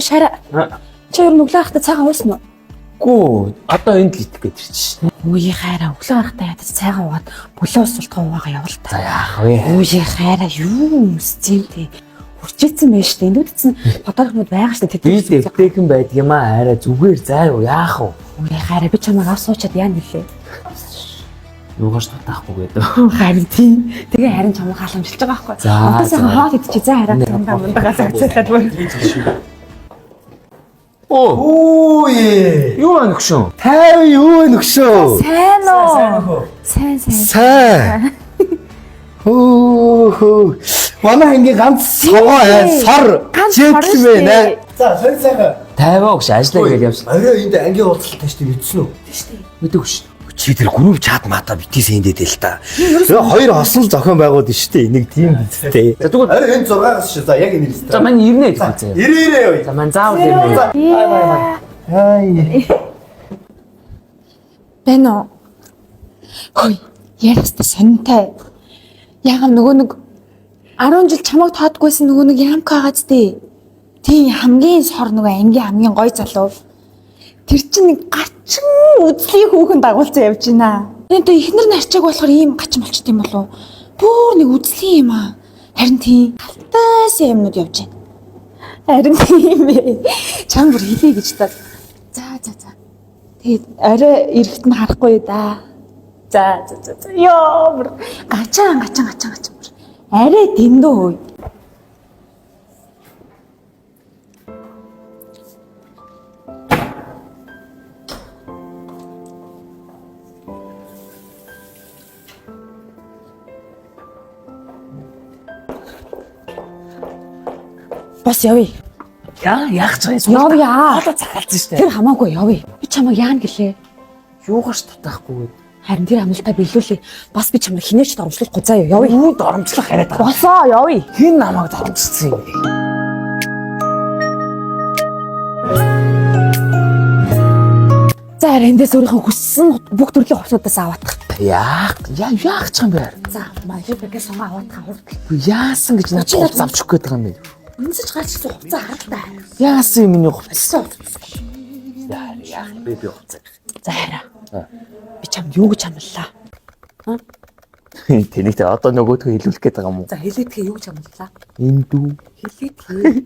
Яахгүй шараа. Чи ер нь өглөө харахтаа цайгаа уусан уу? Гүү, одоо энд л идэх гэж чинь. Үгүй хайраа өглөө харахтаа ядаж цайгаа уугаад бүлээ усалтгаа уугаа явал та. За яах вэ? Үгүй хайраа юу өмсцэн тий. Урчээсэн байж тээ. Эндүүд чинь фотографууд байгаа шүү дээ. Би дэвтэйхэн байдаг юм аа. Арай зүгээр заа юу яах вэ? Үгүй хайраа би чамайг авч суучаад яа нэлээ. Юугаш татахгүй гэдэг. Харин тийм. Тэгээ харин чамайг халамжилж байгаа байхгүй. Одоо сайхан хоол идчихээ за хараа. Мундагаас авчихад бүр. Оо ээ. Юу аа нөхшөө? 50 юу нөхшөө? Сайн уу? Сайн. Хөө. Манай ингээ ганц саваа сар чиглэмээ. За сайн. 50 өгш ажиллаа гэж явсан. Орой энд ангийн уулзалт тааш тийм мэдсэн үү? Мэдээгүй шүү. Чи тэр групп чат мата битээс эндээ л та. Тэгээ хоёр хосон зохион байгуулад шүү дээ. Нэг тийм биттэй. За тэгвэл орой энэ 6-аас шүү. За яг энэ нэрлээ. за мань ирнэ гэж үзье. Ирээ юу? За мань заавал ирнэ. Хай. Бэнэ. Хөөе, яриаста сонтой. Яг нөгөө нэг 10 жил чамайг тоодгүйсэн нөгөө нэг ямка гац дээ. Тийм хамгийн сор нөгөө ангийн хамгийн гоё залуу. Тэр чинь нэг гачин үзлий хүүхэн дагуулсан явж байна. Энэ тэ ихнэр нарчааг болохоор ийм гачин болчт юм болов. Бүр нэг үзлий юм аа. Харин тийм алтайс юмнууд явж байна. Харин тийм ээ. Чам бүр хэлээ гэж та. За. Тэгээд орой эрэхт нь харахгүй да. За. Йоо бүр гачаан. Арай дэндүү хөөе. Бас явъя. Яах ч юм. Явъя. Одоо захалсан шүү дээ. Тэр хамаагүй явъя. Би чамайг яана гэлээ. Юугаш татахгүй гээд. Харин тэр амлалтаа биелүүлээ. Бас би чамайг хинээч доромжлохгүй заа юу. Явъя. Үүнд оромжлох яриад байгаа. Босоо явъя. Хин намайг татчихсан юм бэ? За эндээс өөрийнхөө хүссэн бүх төрлийн хувцсуудаас аваадах. Яах ч юм бэ? За маяг сонго аваадах хурд. Яасан гэж надад хувц авчих гээд байгаа юм бэ? Үнсэж гарч ирсэн хувцас харалтаа. Яасан юм миний хувц? Яах бэ би хувцас. За хараа. Би чамд юу гэж амллаа? Тэнийг тэ одоо нөгөөдхөө хэлүүлэх гээд байгаа юм уу? За хэлээдгээ юу гэж амллаа? Энэ дүү. Хэлээдгээ.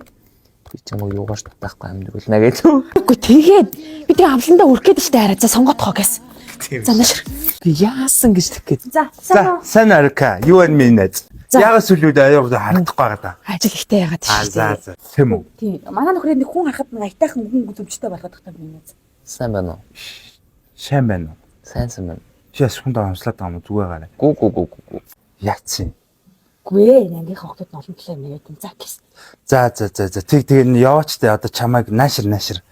Би чамайг юугаш татахгүй амьдруулна гэж. Үгүй тэгээд би тэг амландаа хүрэх гээд штэ хараа. За сонгоотхоо гэс. За нашир. Яасан гэж тэгэх гээд. За Сайн арка. Юу энэ минь нэз. Ягас сүлүүд аяард харагдахгүй байгаа да. ажил ихтэй яагаад За. Тэм үү. Тийм. Манай нөхрийн нэг хүн харахад нэг айтайхан хүн зөвчтэй болгоод тахтаа юм яа. Сайн байна уу? Сайн байна уу? Сайн байна. Чиэс хүн даамслаад байгаа юм зүгээр гараа. Гүү. Яцсан. Гүй нандин хогтод нь олон талаа нэгэд за гэс. За. Тэгээ яваач те одоо чамайг наашир.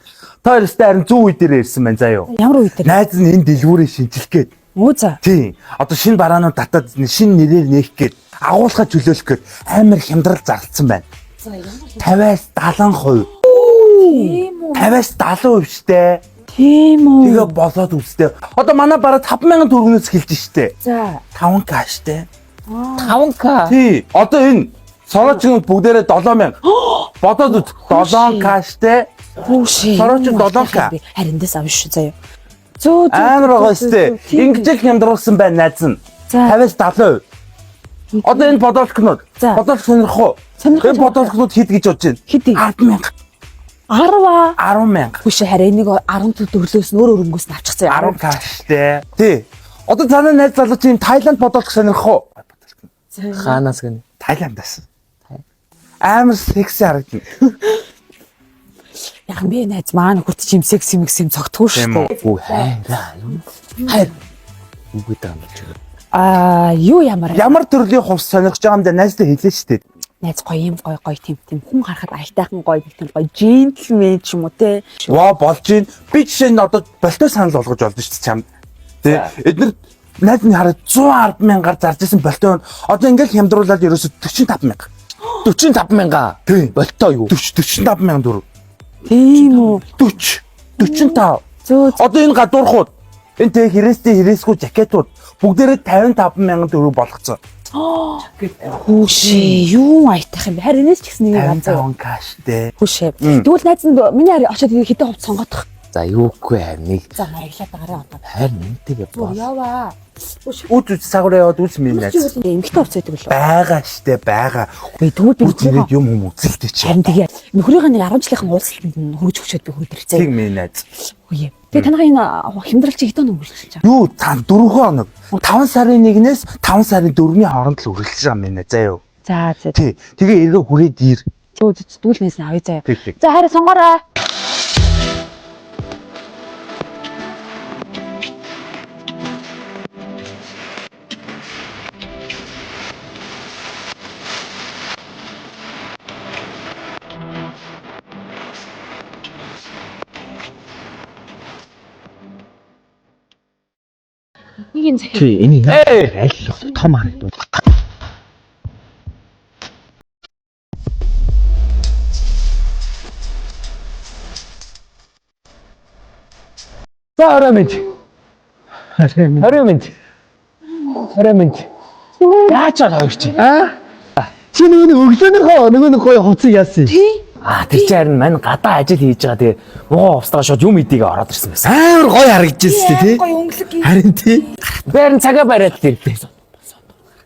Тоор өстэй харин 100 үе дээр ирсэн байна заа юу. Ямар үе дээр? Найз нь энэ дэлгүүрээ шинжилэх гээд. Өө за. Тийм. Одоо шинэ бараанууд татаад шинэ нэрээр нээх гээд агуулга чөлөөлөх гээд амар хямдрал зарлцсан байна. За ямар 50-70%. Тийм үү. 50-70% штэ. Тийм үү. Тэгээ болоод үстэй. Одоо манай бараа 50000 төгрөгнөөс эхэлж штэ. За. 5k штэ. 5k. Тий. Одоо энэ сороочнууд бүгдээрээ 7000. Бодоод үз. 7k штэ. Бүшээ. Сороочд 7k. Харин дэс авш шүү заяа. Зөө. Амар байгаа штэ. Ингэж хямдруулсан байна найз нь. 50-70%. Одоо энэ бодолкнууд. Бодолк сонирхоо. Энэ бодолкнууд хэд гэж бодож байна? Хэд? 100000. 100000. Бүшээ хараа энийг 10 төрлөөс нөр өрөнгөөс нь авчихсан яа. 10k штэ. Тий. Одоо танай найз залуу чинь Таиланд бодолк сонирхоо. Хаанаас гэнэ? Таиландаас. Амар секси харагдана. Яг би найз маань хүрт чим секси микс юм цогтгүй шүү дээ. Гүү хайраа юм. Хайр. Үгүй даа юм чи. Юу ямар Төрлийн хувс сонирхож байгаа юм да найзтай хэлээ штэ. найз гоё юм гоё тийм хүн харахад айтайхан гоё нэг тийм гоё джентльмен ч юм уу те. Ваа болж гин. Би жишээ нь одоо болтой санал болгож олдсон штэ чам. Тэ эдгээр найз нь хараад 110,000-аар зарж исэн болтой. Одоо ингээл хямдруулаад ерөөсө 45000. 45000. Тийм. Болтой юу? 45000 төгрөг. Тийм үү. 45. Зөө. Одоо энэ гадуурхууд энэ тэг хэрэгстэй хэрэгсгүй жакетууд бүгдээрээ 55,000 төгрөг болгоцсон. Хүүшээ юу айтах юм бэ? Харин энэс ч гэсэн нэг ганцаа. 55 каштэй. Хүүшээ. Тэгвэл найз нь миний хараа очоод хэдэн хувц сонгоодох. За юугүй харин нэг. За маяглаад гараа одоо. Харин энтэйгээ боо. Яваа. Үз цагаараа яваад үз минь найз. Эмгтэй хувц байдаг болов. Байгаа штэ байгаа. Тэгвэл би Үнийг юм үзэлтэй чи. харин тэгээ нөхрийнхөө нэг 10 жилийн уулзалтанд хөрөж өгчөөд би хөөдөрцөө. Тэг минь найз. Үе. Тэгээ танах энэ хямдрал чи хэдэн өнгөрч байгаа. Юу та 4 хоног. 5 сарын 1-ээс 5 сарын 4-ний хооронд л үргэлж байгаа минь найз заа юу. За за. Тий. Тэгээ эргээ хүрээд ир. Дүүл нээсэн авъя заяа. Тэг. За хараа сонгоорой. Нэг юм захив. Чи энийг аль том харагдав. За оромент. Оромент. Яаж чад хоёр чи? Чи нөгөө өглөөнийхөө гоё хувцас яасан? Тэр чи харин мань гадаа ажил хийж байгаа. Тэгээ муу устгаа шууд юм идийг ороод ирсэн байсан. Амар гоё харагдчихсэн тий. Гоё өнгөлөг. Харин тий. Бэрэн цагаа бариад ирлээ.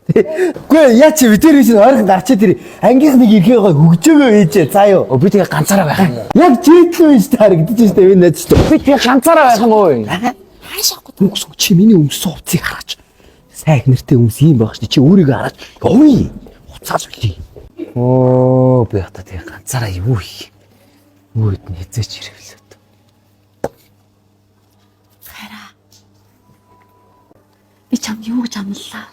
Үгүй яа чи тэр биш ойрхон гарчаад тэр ангийнх нэг ирэхээ гоё хөгжөөгөө ээжээ заа юу. Би тэгээ ганцаараа байх юм. Яг чиглэл байж та харагдаж штэ энэ найз штэ. Би тэгээ ганцаараа байх юм уу? Хаашаахгүй. Өнгөс чи миний өмсөн хувцсыг хараач. Сайн их нэртэй өмс юм байх штэ чи өөрийгөө хараач. Ой. Хуцаас үлээ. Оо би хата тэгээ ганцаараа юу хийх. Өөд нь хэзээч ирэвлээ. Хараа. Би чам юу гэж амлаа.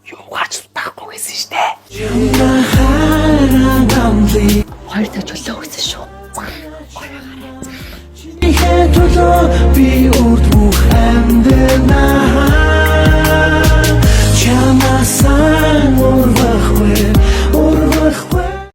Юугаач таахгүй гэсэн штэ. Хоёр цаг чөлөө өгсөн шүү. би урд бүх амьдрнаа чамаас урвахгүй